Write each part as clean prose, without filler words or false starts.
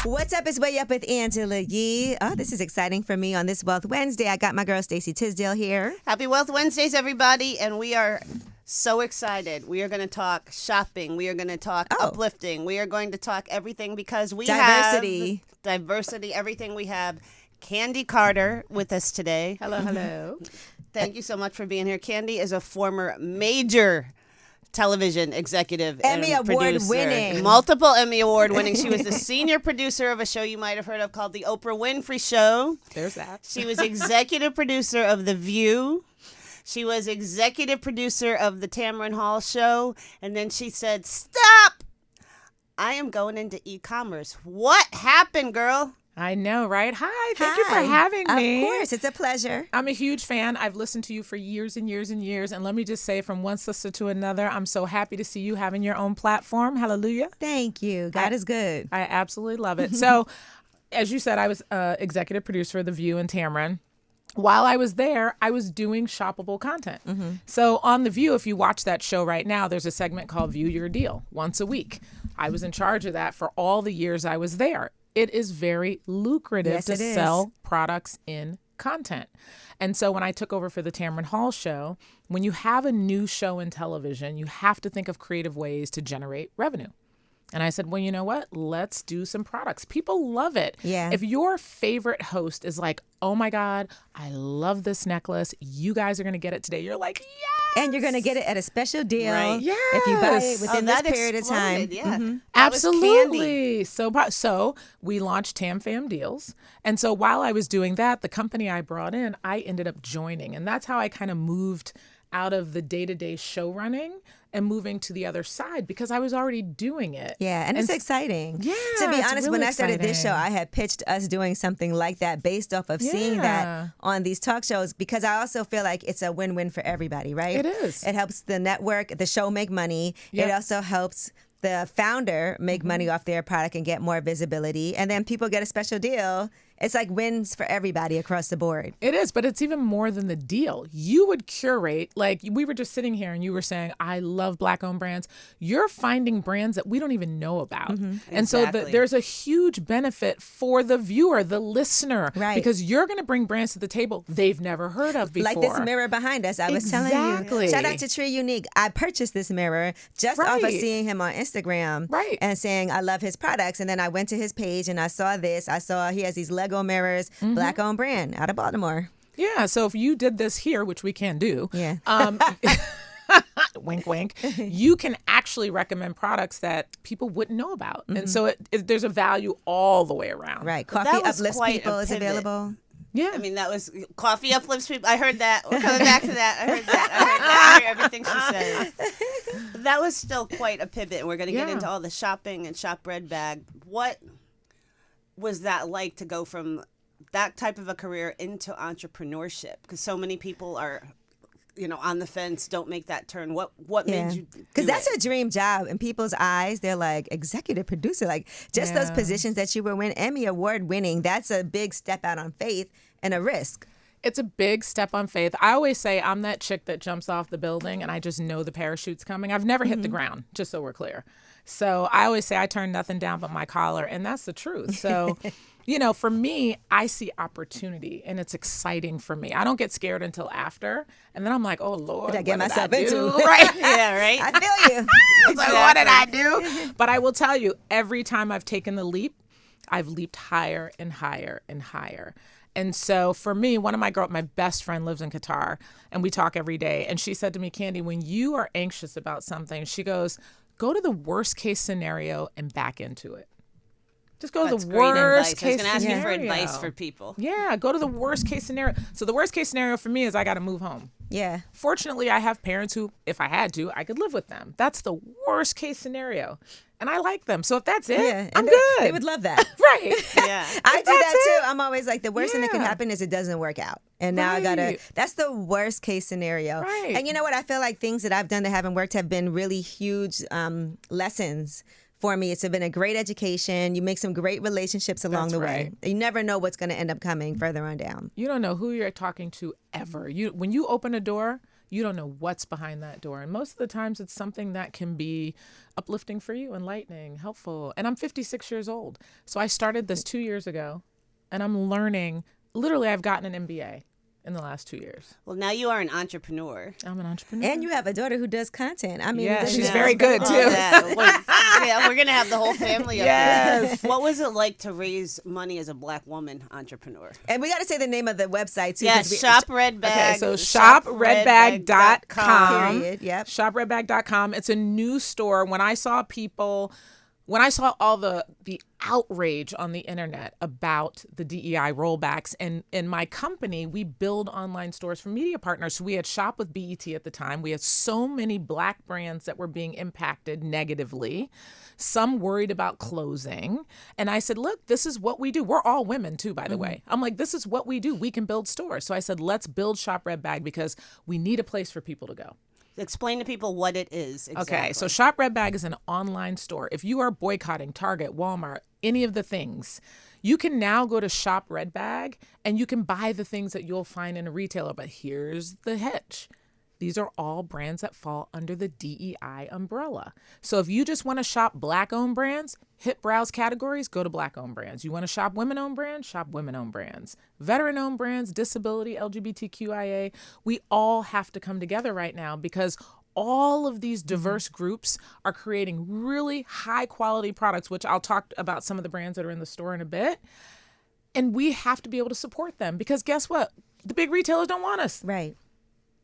What's up? It's Way Up with Angela Yee. Oh, this is exciting for me on this Wealth Wednesday. I got my girl Stacey Tisdale here. Happy Wealth Wednesdays, everybody. And we are so excited. We are going to talk shopping. We are going to talk uplifting. We are going to talk everything because we have diversity, everything we have. Candi Carter with us today. Hello, hello. Thank you so much for being here. Candi is a former major television executive Emmy and Award producer. winning. Multiple Emmy Award winning. She was the senior producer of a show you might have heard of called The Oprah Winfrey Show. There's that. She was executive producer of The View. She was executive producer of The Tamron Hall Show. And then she said, stop! I am going into e-commerce. What happened, girl? I know, right? Hi, thank you for having me. Of course, it's a pleasure. I'm a huge fan. I've listened to you for years and years and years. And let me just say, from one sister to another, I'm so happy to see you having your own platform. Hallelujah. Thank you. God is good. I absolutely love it. So, as you said, I was executive producer of The View and Tamron. While I was there, I was doing shoppable content. Mm-hmm. So on The View, if you watch that show right now, there's a segment called View Your Deal once a week. I was in charge of that for all the years I was there. It is very lucrative to sell products in content. And so when I took over for the Tamron Hall Show, when you have a new show in television, you have to think of creative ways to generate revenue. And I said, well, you know what? Let's do some products. People love it. Yeah. If your favorite host is like, oh my God, I love this necklace. You guys are going to get it today. You're like, yes. And you're going to get it at a special deal. Right. Yes. If you buy it within this period of time. Yeah. Mm-hmm. Absolutely. So we launched Tam Fam Deals. And so while I was doing that, the company I brought in, I ended up joining. And that's how I kind of moved out of the day-to-day show running and moving to the other side because I was already doing it. Yeah, and it's exciting. Yeah, to be honest, really when I started this exciting. show, I had pitched us doing something like that based off of seeing that on these talk shows because I also feel like it's a win-win for everybody, right? It is. It helps the network, the show make money. Yep. It also helps the founder make money off their product and get more visibility. And then people get a special deal. It's like wins for everybody across the board. It is, but it's even more than the deal. You would curate, like we were just sitting here and you were saying, I love Black-owned brands. You're finding brands that we don't even know about. Mm-hmm. And so there's a huge benefit for the viewer, the listener, right? Because you're going to bring brands to the table they've never heard of before. Like this mirror behind us. I was telling you. Shout out to Tree Unique. I purchased this mirror just off of seeing him on Instagram and saying I love his products. And then I went to his page and I saw this. I saw he has these Lego mirrors, Black-owned brand out of Baltimore. Yeah, so if you did this here, which we can do, wink, wink, you can actually recommend products that people wouldn't know about. Mm-hmm. And so there's a value all the way around. Right. Coffee Uplifts People is available. Yeah. I mean, that was Coffee Uplifts People. I heard that. We're coming back to that. I heard that. I hear everything she said. But that was still quite a pivot. And we're going to get into all the shopping and shop bread bag. What was that like to go from that type of a career into entrepreneurship? Because so many people are, on the fence, don't make that turn. What made you do Because that's a dream job. In people's eyes, they're like, executive producer. Like, just those positions that you were Emmy Award winning, that's a big step out on faith and a risk. It's a big step on faith. I always say I'm that chick that jumps off the building and I just know the parachute's coming. I've never hit the ground, just so we're clear. So I always say I turn nothing down but my collar, and that's the truth. So, for me, I see opportunity, and it's exciting for me. I don't get scared until after, and then I'm like, oh, Lord, what did I get myself into? Right? Yeah, right? I feel you. It's like, what did I do? But I will tell you, every time I've taken the leap, I've leaped higher and higher and higher. And so for me, my best friend lives in Qatar, and we talk every day. And she said to me, Candi, when you are anxious about something, she goes, go to the worst case scenario and back into it. Just go to the worst case scenario. I was going to ask you for advice for people. Yeah, go to the worst case scenario. So the worst case scenario for me is I got to move home. Yeah. Fortunately, I have parents who, if I had to, I could live with them. That's the worst case scenario. And I like them. So if that's it, I'm good. They would love that. Right. Yeah. I do that too. I'm always like, the worst thing that could happen is it doesn't work out. And now that's the worst case scenario. Right. And you know what? I feel like things that I've done that haven't worked have been really huge lessons for me. It's been a great education. You make some great relationships along the way. You never know what's going to end up coming further on down. You don't know who you're talking to ever. When you open a door, you don't know what's behind that door. And most of the times it's something that can be uplifting for you, enlightening, helpful. And I'm 56 years old. So I started this 2 years ago, and I'm learning. Literally, I've gotten an MBA in the last 2 years. Well, now you are an entrepreneur. I'm an entrepreneur. And you have a daughter who does content. I mean, yeah, she's very good too. We're going to have the whole family up Yes. here. What was it like to raise money as a Black woman entrepreneur? And we got to say the name of the website too. Yeah, Shop Red Bag. Okay, so shopredbag.com. Period. Yep. Shopredbag.com. It's a new store. When I saw all the outrage on the internet about the DEI rollbacks, and in my company, we build online stores for media partners. So we had Shop with BET at the time. We had so many Black brands that were being impacted negatively, some worried about closing. And I said, look, this is what we do. We're all women too, by the way. I'm like, this is what we do. We can build stores. So I said, let's build Shop Red Bag because we need a place for people to go. Explain to people what it is exactly. Okay, so Shop Red Bag is an online store. If you are boycotting Target, Walmart, any of the things, you can now go to Shop Red Bag and you can buy the things that you'll find in a retailer. But here's the hitch. These are all brands that fall under the DEI umbrella. So if you just want to shop Black-owned brands, hit browse categories, go to Black-owned brands. You want to shop women-owned brands, shop women-owned brands. Veteran-owned brands, disability, LGBTQIA, we all have to come together right now because all of these diverse groups are creating really high-quality products, which I'll talk about some of the brands that are in the store in a bit. And we have to be able to support them because guess what? The big retailers don't want us. Right.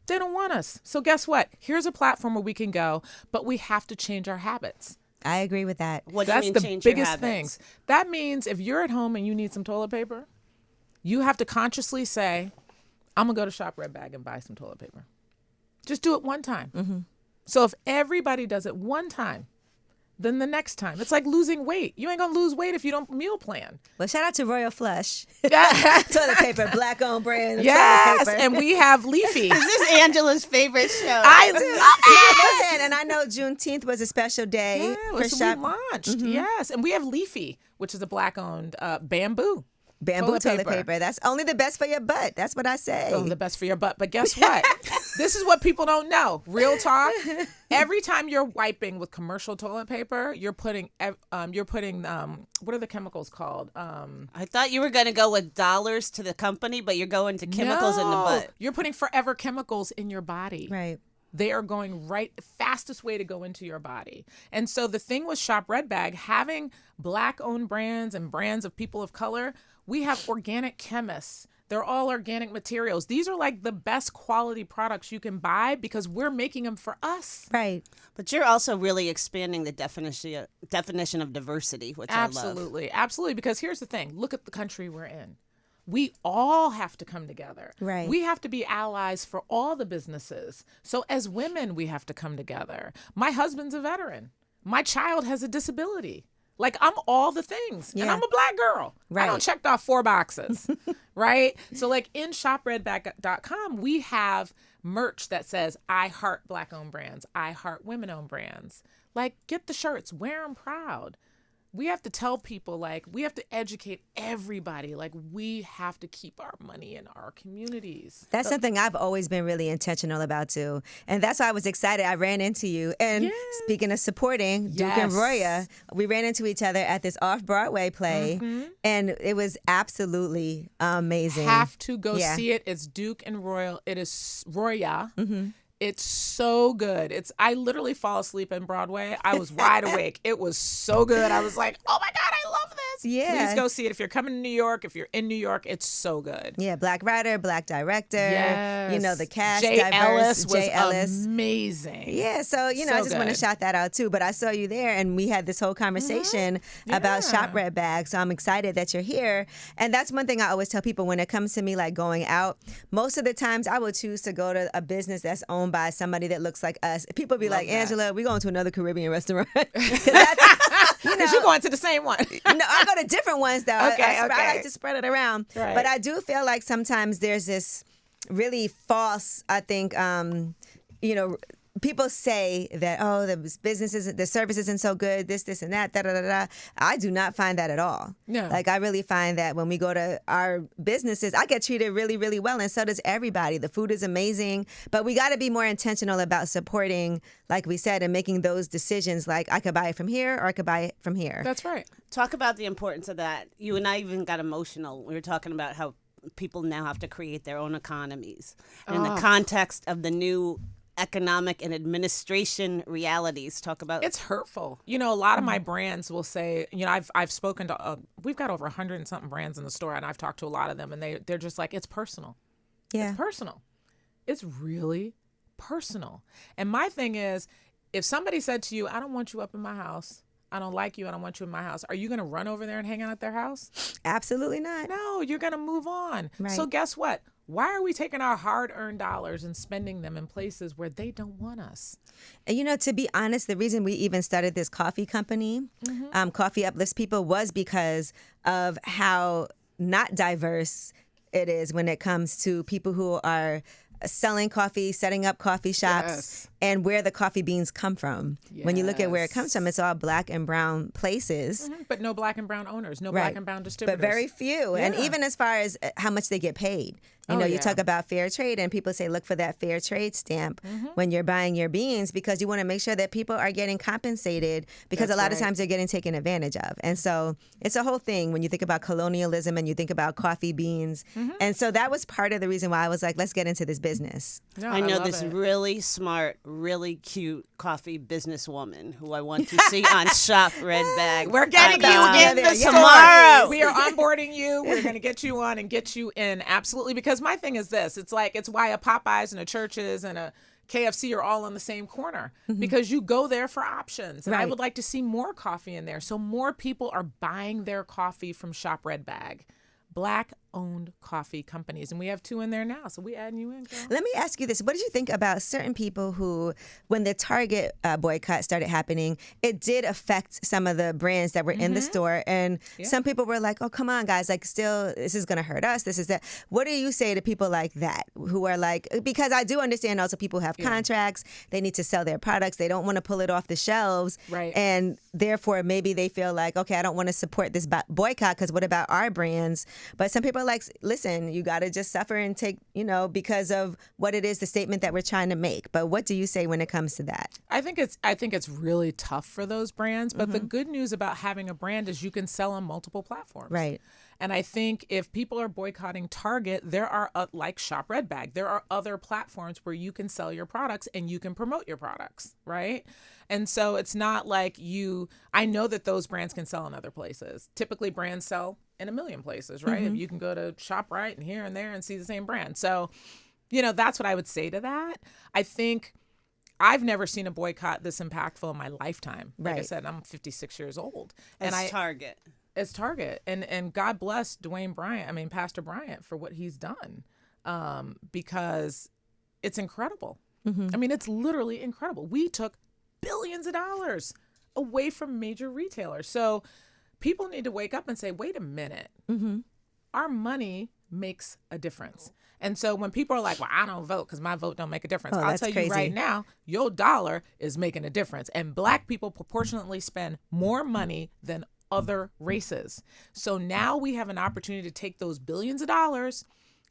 They don't want us. So guess what? Here's a platform where we can go, but we have to change our habits. I agree with that. What do you mean That's the change your biggest habits? things. That means if you're at home and you need some toilet paper, you have to consciously say, I'm going to go to Shop Red Bag and buy some toilet paper. Just do it one time. Mm-hmm. So if everybody does it one time, then the next time. It's like losing weight. You ain't going to lose weight if you don't meal plan. Well, shout out to Royal Flush. Yeah. Toilet paper, Black-owned brand. Yes, Toilet paper. and we have Leafy. Is this Angela's favorite show? I love it. Listen, and I know Juneteenth was a special day Yeah, for so Shop. we launched. Yes, and we have Leafy, which is a Black-owned bamboo. Bamboo toilet paper. That's only the best for your butt. That's what I say. Oh, the best for your butt. But guess what? This is what people don't know. Real talk. Every time you're wiping with commercial toilet paper, you're putting what are the chemicals called? I thought you were going to go with dollars to the company, but you're going to chemicals in the butt. You're putting forever chemicals in your body. Right. They are going fastest way to go into your body. And so the thing with Shop Red Bag, having Black-owned brands and brands of people of color, we have organic chemists. They're all organic materials. These are like the best quality products you can buy because we're making them for us. Right. But you're also really expanding the definition of diversity, which I love. Absolutely. Because here's the thing. Look at the country we're in. We all have to come together. Right. We have to be allies for all the businesses. So as women, we have to come together. My husband's a veteran. My child has a disability. Like, I'm all the things. Yeah. And I'm a Black girl. Right. I don't check off 4 boxes. Right? So, like, in shopredbag.com, we have merch that says, I heart Black-owned brands. I heart women-owned brands. Like, get the shirts. Wear them proud. We have to tell people, like, we have to educate everybody. Like, we have to keep our money in our communities. That's something I've always been really intentional about, too. And that's why I was excited. I ran into you. And speaking of supporting Duke and Roya, we ran into each other at this off-Broadway play. And it was absolutely amazing. Have to go see it. It's Duke and Royal. It is Roya. It's so good. I literally fall asleep in Broadway. I was wide awake. It was so good. I was like, oh my God, I love this. Yeah. Please go see it. If you're coming to New York, if you're in New York, it's so good. Yeah, Black writer, Black director. Yes. You know, the cast, Jay diverse. Ellis was amazing. Yeah, so, you know, So I just want to good. shout that out, too. But I saw you there, and we had this whole conversation about Shop Red Bag. So I'm excited that you're here. And that's one thing I always tell people when it comes to me, like, going out. Most of the times, I will choose to go to a business that's owned by somebody that looks like us. People be like, Angela, we're going to another Caribbean restaurant. Because you're going to the same one. No, I go to different ones, though. I like to spread it around. Right. But I do feel like sometimes there's this really false, I think, people say that, oh, the business isn't, the service isn't so good, this, and that, da, da, da, da. I do not find that at all. No. Like, I really find that when we go to our businesses, I get treated really, really well, and so does everybody. The food is amazing, but we got to be more intentional about supporting, like we said, and making those decisions, like, I could buy it from here or I could buy it from here. That's right. Talk about the importance of that. You and I even got emotional. We were talking about how people now have to create their own economies. And in the context of the new economic and administration realities, talk about it's hurtful. You know, a lot of my brands will say, you know, I've spoken to we've got over 100 and something brands in the store, and I've talked to a lot of them, and they're just like, it's personal. Yeah, it's personal. It's really personal. And my thing is, if somebody said to you, I don't want you up in my house, I don't like you, I don't want you in my house, are you going to run over there and hang out at their house? Absolutely not. No, you're going to move on. Right. So guess what? Why are we taking our hard-earned dollars and spending them in places where they don't want us? And, you know, to be honest, the reason we even started this coffee company, Coffee Uplifts People, was because of how not diverse it is when it comes to people who are selling coffee, setting up coffee shops, and where the coffee beans come from. Yes. When you look at where it comes from, it's all black and brown places. But no black and brown owners, no black and brown distributors. But very few. Yeah. And even as far as how much they get paid. You know, you talk about fair trade, and people say, look for that fair trade stamp when you're buying your beans, because you want to make sure that people are getting compensated, because a lot of times they're getting taken advantage of. And so it's a whole thing when you think about colonialism and you think about coffee beans. And so that was part of the reason why I was like, let's get into this business. No, I know this really smart, really cute coffee businesswoman who I want to see on Shop Red Bag. We're getting you in the tomorrow. We are onboarding you. We're going to get you on and get you in. Absolutely. Because my thing is this. It's like, it's why a Popeyes and a Church's and a KFC are all on the same corner, because you go there for options. And I would like to see more coffee in there. So more people are buying their coffee from Shop Red Bag. Black-owned coffee companies. And we have 2 in there now, so we adding you in, girl. Let me ask you this. What did you think about certain people who, when the Target boycott started happening, it did affect some of the brands that were in the store, and some people were like, oh, come on, guys, like, still, this is going to hurt us, this is that. What do you say to people like that, who are like, because I do understand also people have contracts, they need to sell their products, they don't want to pull it off the shelves, and therefore maybe they feel like, okay, I don't want to support this boycott, because what about our brands? But some people are like, listen, you got to just suffer and take, you know, because of what it is, the statement that we're trying to make. But what do you say when it comes to that? I think it's really tough for those brands. But the good news about having a brand is you can sell on multiple platforms. Right. And I think if people are boycotting Target, there are, like Shop Red Bag, there are other platforms where you can sell your products and you can promote your products, right? And so it's not like I know that those brands can sell in other places. Typically, brands sell in a million places, right? If you can go to ShopRite and here and there and see the same brand. So, you know, that's what I would say to that. I think I've never seen a boycott this impactful in my lifetime. Like I said, I'm 56 years old. Target. It's Target. And God bless Pastor Bryant for what he's done, because it's incredible. I mean, it's literally incredible. We took billions of dollars away from major retailers. So people need to wake up and say, wait a minute, our money makes a difference. And so when people are like, well, I don't vote because my vote don't make a difference. I'll tell you right now, your dollar is making a difference. And Black people proportionately spend more money than other races. So now we have an opportunity to take those billions of dollars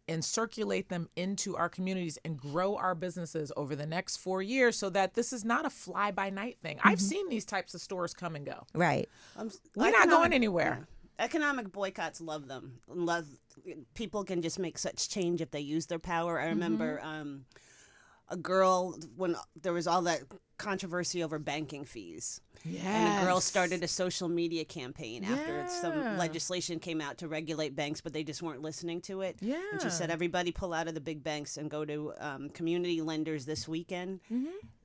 and circulate them into our communities and grow our businesses over the next 4 years, so that this is not a fly-by-night thing. I've seen these types of stores come and go. Right. We're not going anywhere. Economic boycotts, love them. People can just make such change if they use their power. I remember a girl, when there was all that controversy over banking fees. Yes. And a girl started a social media campaign after some legislation came out to regulate banks, but they just weren't listening to it. Yeah. And she said, everybody pull out of the big banks and go to community lenders this weekend.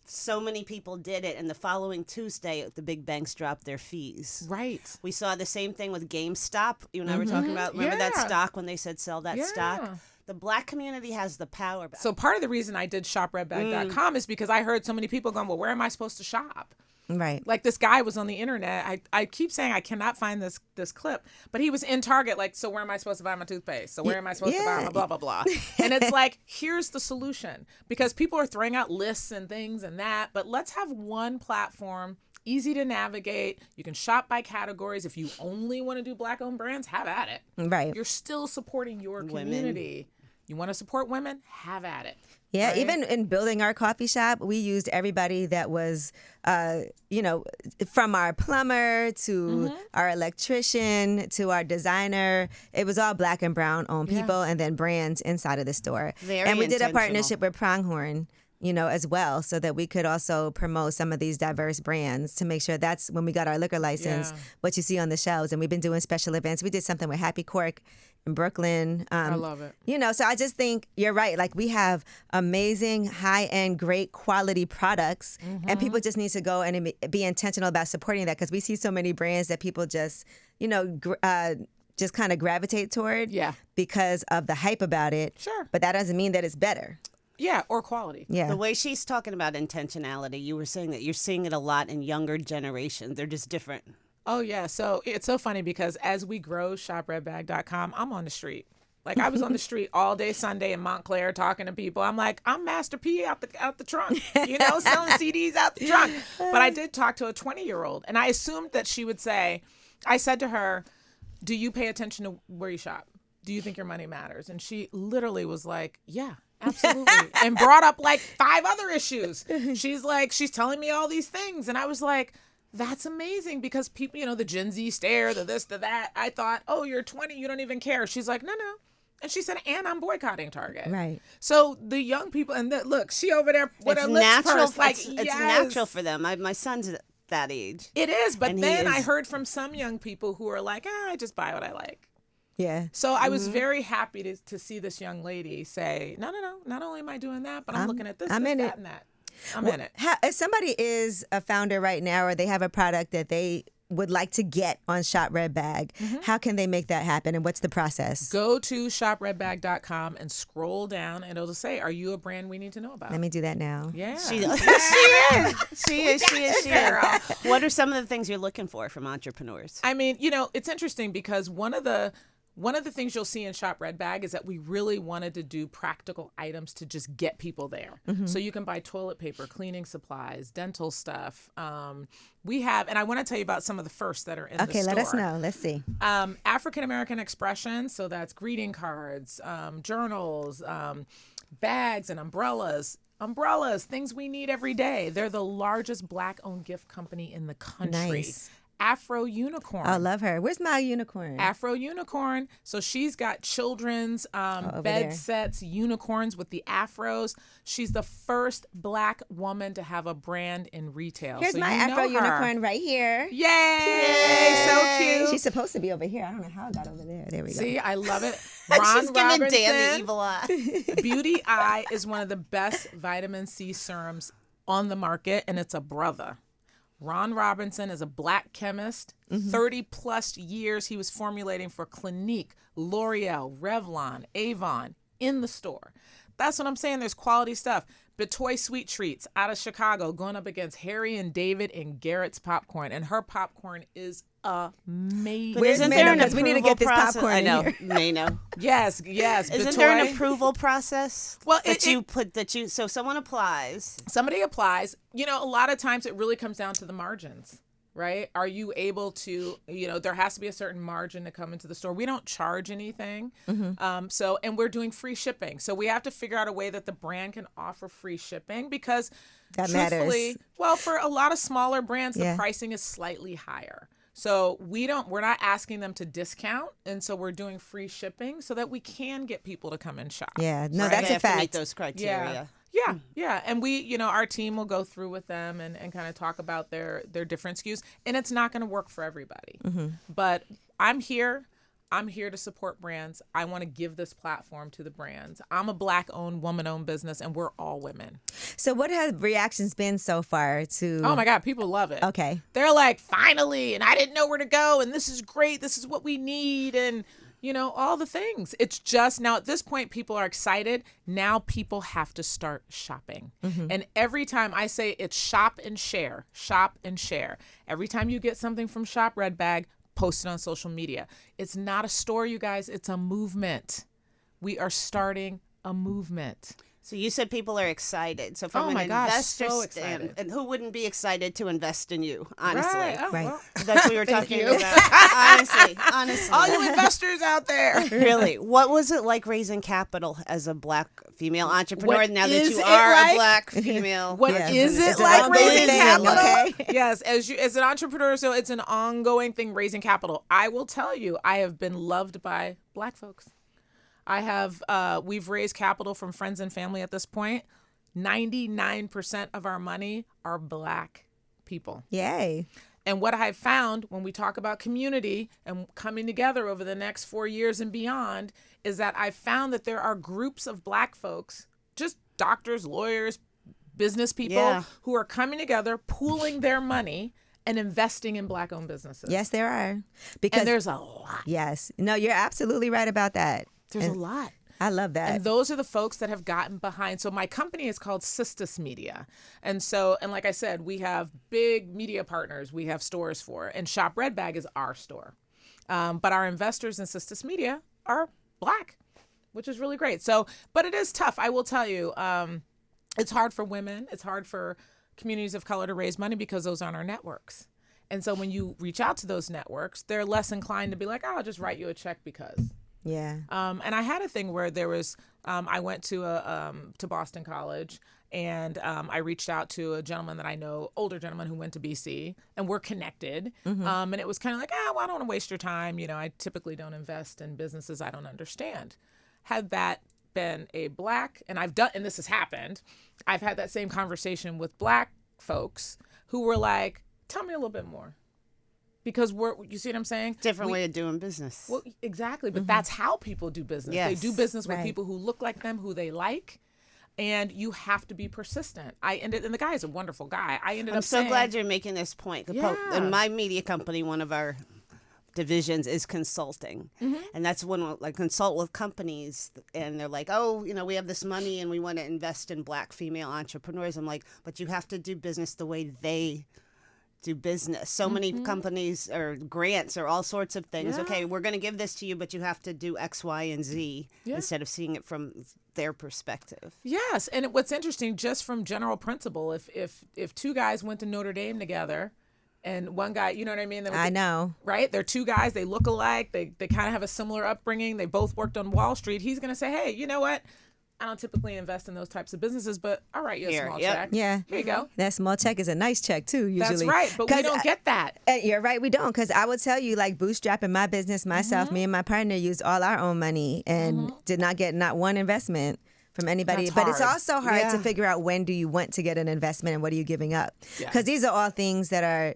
So many people did it, and the following Tuesday, the big banks dropped their fees. Right. We saw the same thing with GameStop. You and I were talking about, remember that stock when they said sell that stock? The Black community has the power back. So part of the reason I did shopredbag.com is because I heard so many people going, well, where am I supposed to shop? Right. Like this guy was on the internet. I keep saying I cannot find this clip, but he was in Target. Like, so where am I supposed to buy my toothpaste? So where am I supposed to buy my blah, blah, blah? And it's like, here's the solution, because people are throwing out lists and things and that, but let's have one platform, easy to navigate. You can shop by categories. If you only want to do Black-owned brands, have at it. Right. You're still supporting your community. You want to support women? Have at it. Yeah, right? Even in building our coffee shop, we used everybody that was, from our plumber to our electrician to our designer. It was all Black and brown owned people, and then brands inside of the store. Very and we did a intentional. partnership with Pronghorn, as well, so that we could also promote some of these diverse brands to make sure that's when we got our liquor license, what you see on the shelves. And we've been doing special events. We did something with Happy Cork in Brooklyn. I love it. So I just think you're right. Like, we have amazing, high-end, great quality products, and people just need to go and be intentional about supporting that, because we see so many brands that people just, just kind of gravitate toward because of the hype about it. Sure. But that doesn't mean that it's better. Yeah, or quality. Yeah. The way she's talking about intentionality, you were saying that you're seeing it a lot in younger generations. They're just different. Oh, yeah. So it's so funny because as we grow shopredbag.com, I'm on the street. Like, I was on the street all day Sunday in Montclair talking to people. I'm like, I'm Master P out the trunk, selling CDs out the trunk. But I did talk to a 20-year-old, and I assumed that she would say, I said to her, do you pay attention to where you shop? Do you think your money matters? And she literally was like, yeah. Absolutely. And brought up like 5 other issues. She's telling me all these things. And I was like, that's amazing, because people, the Gen Z stare, the this, the that. I thought, oh, you're 20, you don't even care. She's like, no. And she said, and I'm boycotting Target. Right. So the young people, and look, she over there with her lips pursed. Like, it's natural for them. My son's that age. It is. But then I heard from some young people who are like, I just buy what I like. Yeah. So I was very happy to see this young lady say, no. Not only am I doing that, but I'm looking at this, that, and that. I'm in it. If somebody is a founder right now, or they have a product that they would like to get on Shop Red Bag, how can they make that happen, and what's the process? Go to shopredbag.com and scroll down, and it'll say, are you a brand we need to know about? Let me do that now. Yeah. She is. What are some of the things you're looking for from entrepreneurs? I mean, it's interesting because one of the things you'll see in Shop Red Bag is that we really wanted to do practical items to just get people there. So you can buy toilet paper, cleaning supplies, dental stuff. We have, and I want to tell you about some of the first that are in the store. Okay, let us know. Let's see. African American expressions. So that's greeting cards, journals, bags, and umbrellas. Umbrellas, things we need every day. They're the largest Black-owned gift company in the country. Nice. Afro Unicorn. I love her. Where's my unicorn? Afro Unicorn. So she's got children's bed sets, unicorns with the afros. She's the first Black woman to have a brand in retail. Here's my Afro Unicorn right here. Yay! So cute. She's supposed to be over here. I don't know how I got over there. There we go. See, I love it. She's giving Dan the evil eye. Beauty Eye is one of the best vitamin C serums on the market, and it's a brother. Ron Robinson is a Black chemist. 30 plus years he was formulating for Clinique, L'Oreal, Revlon, Avon in the store. That's what I'm saying. There's quality stuff. Betoy Sweet Treats out of Chicago going up against Harry and David and Garrett's popcorn. And her popcorn is amazing. Isn't there an Because we need to get this process? popcorn I know. in here. Mano. Yes. Isn't there an approval process? Well, so someone applies. Somebody applies. A lot of times it really comes down to the margins, right? Are you able to, there has to be a certain margin to come into the store. We don't charge anything. And we're doing free shipping. So we have to figure out a way that the brand can offer free shipping, because that truthfully, matters. Well, for a lot of smaller brands, the pricing is slightly higher. So we're not asking them to discount, and so we're doing free shipping so that we can get people to come and shop. Yeah, no, Right. that's They a have to fact. meet those criteria. Yeah. And we, our team will go through with them and kind of talk about their different SKUs. And it's not going to work for everybody. But I'm here to support brands. I want to give this platform to the brands. I'm a Black-owned, woman-owned business, and we're all women. So what have reactions been so far to... Oh, my God. People love it. Okay. They're like, finally, and I didn't know where to go, and this is great. This is what we need. And all the things. It's just now at this point, people are excited. Now people have to start shopping. And every time I say it's shop and share, every time you get something from Shop Red Bag, post it on social media. It's not a store, you guys. It's a movement. We are starting a movement. So you said people are excited. So from an investor stand, and who wouldn't be excited to invest in you, honestly? Right. Well. That's what we were talking about. Honestly. All you investors out there. Really. What was it like raising capital as a Black female entrepreneur now that you it are like? a Black female? What is it It's like an raising ongoing capital? thing, okay? Yes, as an entrepreneur, so it's an ongoing thing, raising capital. I will tell you, I have been loved by Black folks. We've raised capital from friends and family at this point. 99% of our money are Black people. Yay. And what I've found when we talk about community and coming together over the next 4 years and beyond is that I've found that there are groups of Black folks, just doctors, lawyers, business people who are coming together, pooling their money and investing in Black-owned businesses. Yes, there are. And there's a lot. Yes. No, you're absolutely right about that. There's a lot. I love that. And those are the folks that have gotten behind. So my company is called Sistas Media. And like I said, we have big media partners we have stores for. And Shop Red Bag is our store. But our investors in Sistas Media are Black, which is really great. So, but it is tough. I will tell you, it's hard for women. It's hard for communities of color to raise money because those aren't our networks. And so when you reach out to those networks, they're less inclined to be like, I'll just write you a check because. Yeah. And I had a thing where there was, I went to Boston College, and I reached out to a gentleman that I know, older gentleman who went to BC, and we're connected. And it was kind of like, well, I don't want to waste your time. I typically don't invest in businesses I don't understand. Had that been a Black, and this has happened, I've had that same conversation with Black folks who were like, tell me a little bit more. Because you see what I'm saying? Different way of doing business. Well, exactly. But that's how people do business. Yes. They do business with people who look like them, who they like. And you have to be persistent. And the guy is a wonderful guy. I'm so glad you're making this point. In my media company, one of our divisions is consulting. And that's when I consult with companies, and they're like, we have this money and we want to invest in Black female entrepreneurs. I'm like, but you have to do business the way they do business. So many companies or grants or all sorts of things. Yeah. Okay, we're going to give this to you, but you have to do X, Y, and Z instead of seeing it from their perspective. Yes, and what's interesting, just from general principle, if two guys went to Notre Dame together, and one guy, you know what I mean? I know. Right? They're two guys. They look alike. They kind of have a similar upbringing. They both worked on Wall Street. He's going to say, hey, you know what? I don't typically invest in those types of businesses, but I'll write you a small check. Yeah. Here you go. That small check is a nice check, too, usually. That's right, but we don't get that. You're right, we don't, because I would tell you, bootstrapping my business myself, me and my partner used all our own money and did not get not one investment from anybody. That's but it's hard. also hard to figure out when do you want to get an investment and what are you giving up. Because these are all things that are,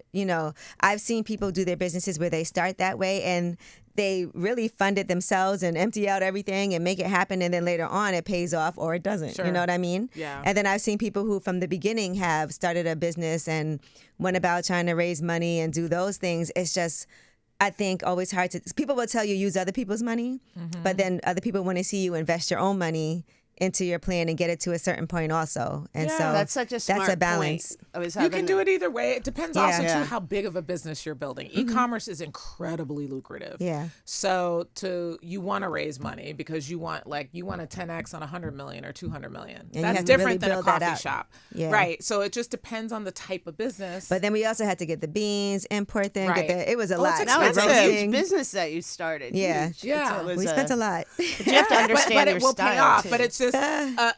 I've seen people do their businesses where they start that way and they really fund it themselves and empty out everything and make it happen, and then later on it pays off or it doesn't. Sure. You know what I mean? Yeah. And then I've seen people who from the beginning have started a business and went about trying to raise money and do those things. It's just, I think, always hard to, people will tell you use other people's money, but then other people want to see you invest your own money into your plan and get it to a certain point also. And so that's such a smart that's a balance. Point. You can do it either way. It depends also too how big of a business you're building. E-commerce is incredibly lucrative. Yeah. So you want to raise money because you want a 10x on 100 million or 200 million. And that's different than a coffee shop. Yeah. Right. So it just depends on the type of business. But then we also had to get the beans, import them, it was a lot. It's a huge business that you started. Yeah. Huge. Yeah. We spent a lot. But you have to understand but your it will style pay off. too. But it's just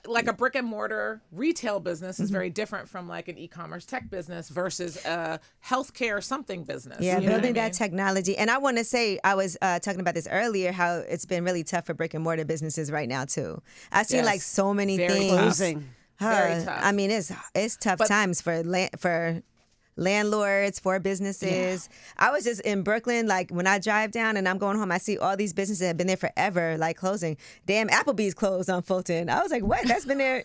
like a brick and mortar retail business is very different from like an e-commerce tech business versus a healthcare something business. Yeah, you know building what I that technology. And I want to say, I was talking about this earlier, how it's been really tough for brick and mortar businesses right now too. I've seen so many things. Closing. Very tough. I mean, it's tough times for landlords, for businesses. I was just in Brooklyn, when I drive down and I'm going home, I see all these businesses that have been there forever, closing. Damn, Applebee's closed on Fulton. I was like, what? That's been there.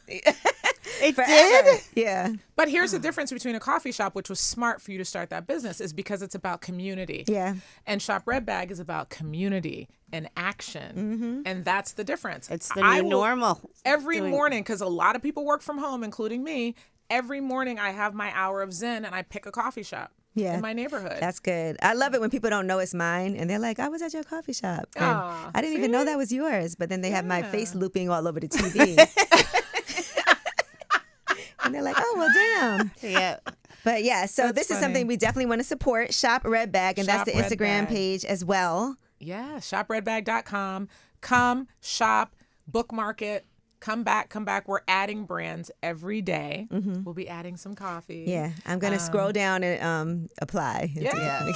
It Forever. did? Yeah. But here's the difference between a coffee shop, which was smart for you to start that business, is because it's about community. Yeah. And Shop Red Bag is about community and action. And that's the difference. It's the new normal. Every morning, because a lot of people work from home, including me, every morning I have my hour of zen and I pick a coffee shop in my neighborhood. That's good. I love it when people don't know it's mine and they're like, I was at your coffee shop. And I didn't even know that was yours. But then they have my face looping all over the TV. And they're like, oh, well, damn. Yeah. But yeah, so That's this is funny. something we definitely want to support. Shop Red Bag, and Shop that's the Red Instagram Bag. page as well. Yeah, shopredbag.com. Come, shop, bookmark it. Come back. We're adding brands every day. We'll be adding some coffee. Yeah, I'm going to scroll down and apply. Yes.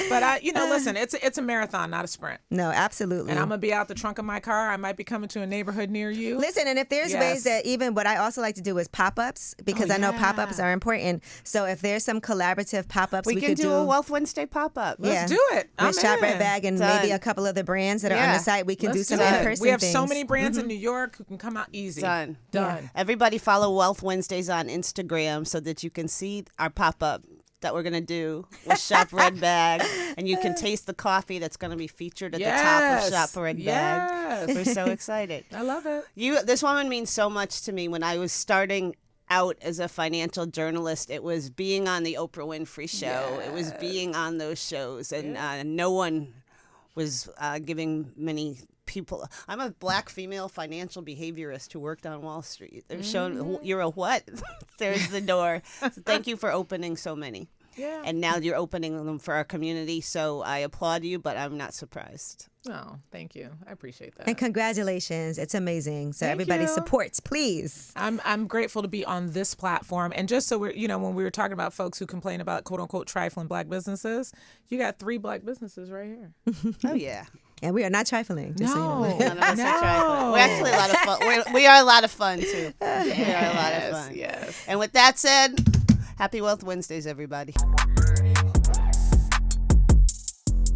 But listen, it's a marathon, not a sprint. No, absolutely. And I'm going to be out the trunk of my car. I might be coming to a neighborhood near you. Listen, and if there's ways that even what I also like to do is pop-ups, because I know pop-ups are important. So if there's some collaborative pop-ups we can could do a Wealth Wednesday pop-up. Let's do it. I'm with Shop in. Red Bag and maybe a couple of the brands that are on the site. We can do some in-person We have things. so many brands in New York who can come out easy. Done. Yeah. Everybody follow Wealth Wednesdays on Instagram so that you can see our pop-up that we're going to do with Shop Red Bag. And you can taste the coffee that's going to be featured at the top of Shop Red Bag. We're so excited. I love it. This woman means so much to me. When I was starting out as a financial journalist, it was being on the Oprah Winfrey Show. It was being on those shows. And no one was giving many people. I'm a black female financial behaviorist who worked on Wall Street. They're showing you're a what? There's the door. So thank you for opening so many. Yeah. And now you're opening them for our community. So I applaud you, but I'm not surprised. Oh, thank you. I appreciate that. And congratulations. It's amazing. So Thank everybody you. supports, please. I'm grateful to be on this platform. And just so we're, when we were talking about folks who complain about quote unquote trifling black businesses, you got 3 black businesses right here. Oh, yeah. And we are not trifling. Just so you know. None of us are trifling. We're actually a lot of fun. We are a lot of fun, too. We are a lot of fun. Yes. And with that said, happy Wealth Wednesdays, everybody.